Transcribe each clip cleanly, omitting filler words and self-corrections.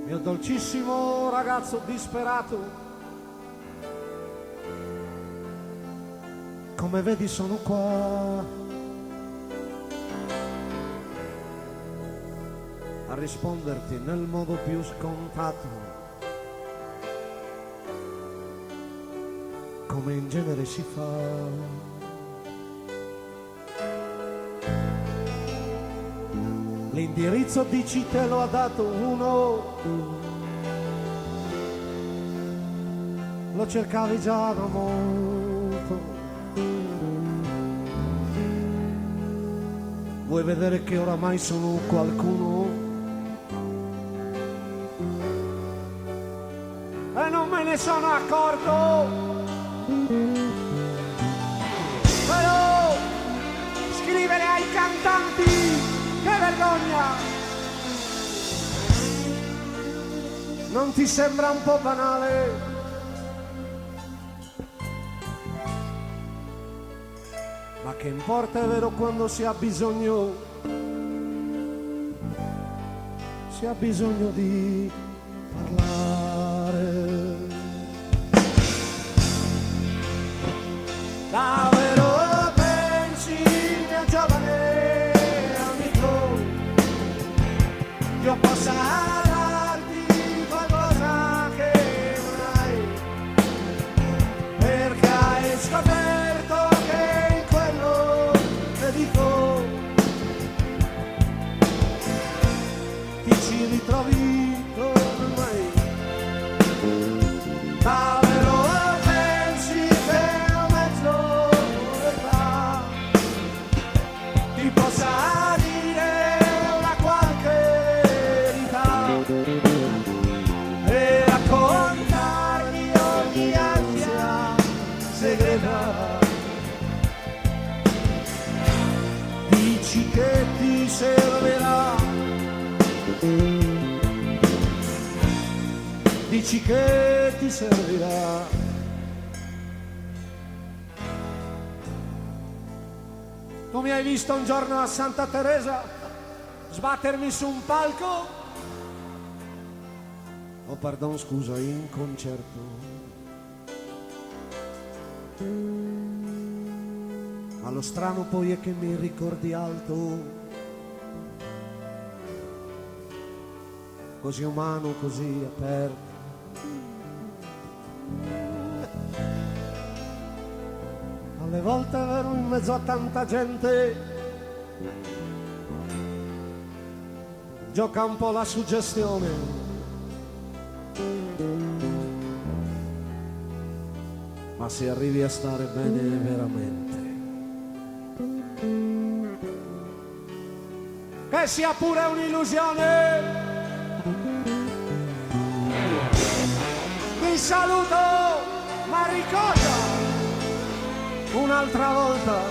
Mio dolcissimo ragazzo disperato, come vedi sono qua a risponderti nel modo più scontato, come in genere si fa. L'indirizzo dici te lo ha dato uno, lo cercavi già da molto. Vuoi vedere che oramai sono qualcuno? E non me ne sono accorto. Però scrivere ai cantanti, che vergogna! Non ti sembra un po' banale? Ma che importa, è vero, quando si ha bisogno di parlare. Davvero pensi, mio giovane amico, io possa darti qualcosa che non hai, perché hai scoperto che in quello che dico ti ci ritrovi come mai. Davvero pensi che a mezz'ora ti possa dire una qualche verità e raccontarmi ogni ansia segreta? Dici che ti servirà, dici che ti servirà. Tu mi hai visto un giorno a Santa Teresa sbattermi su un palco? Oh pardon, scusa, in concerto. Ma lo strano poi è che mi ricordi alto, così umano, così aperto. Alle volte è vero, in mezzo a tanta gente gioca un po' la suggestione, ma se arrivi a stare bene veramente, che sia pure un'illusione. Vi saluto, ma ricorda un'altra volta,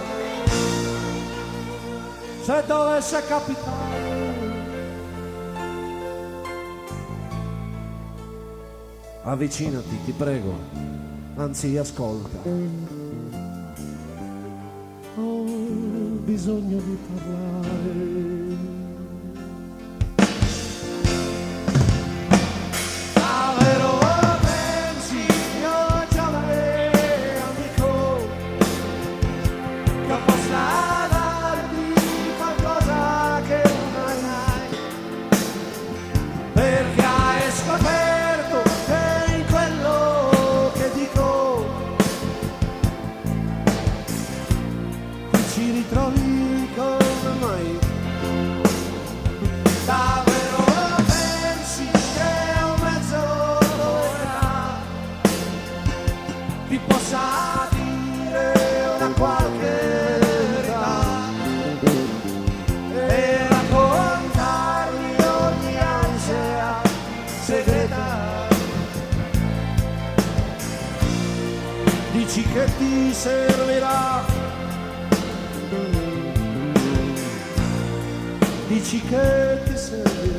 se dovesse capitare, avvicinati, ti prego, anzi ascolta. Ho bisogno di parlare. Ci ritrovi come mai? Davvero pensi che a mezz'ora ti possa dire una qualche verità e raccontarmi ogni ansia segreta? Dici che ti servirà, dici che ti servirà.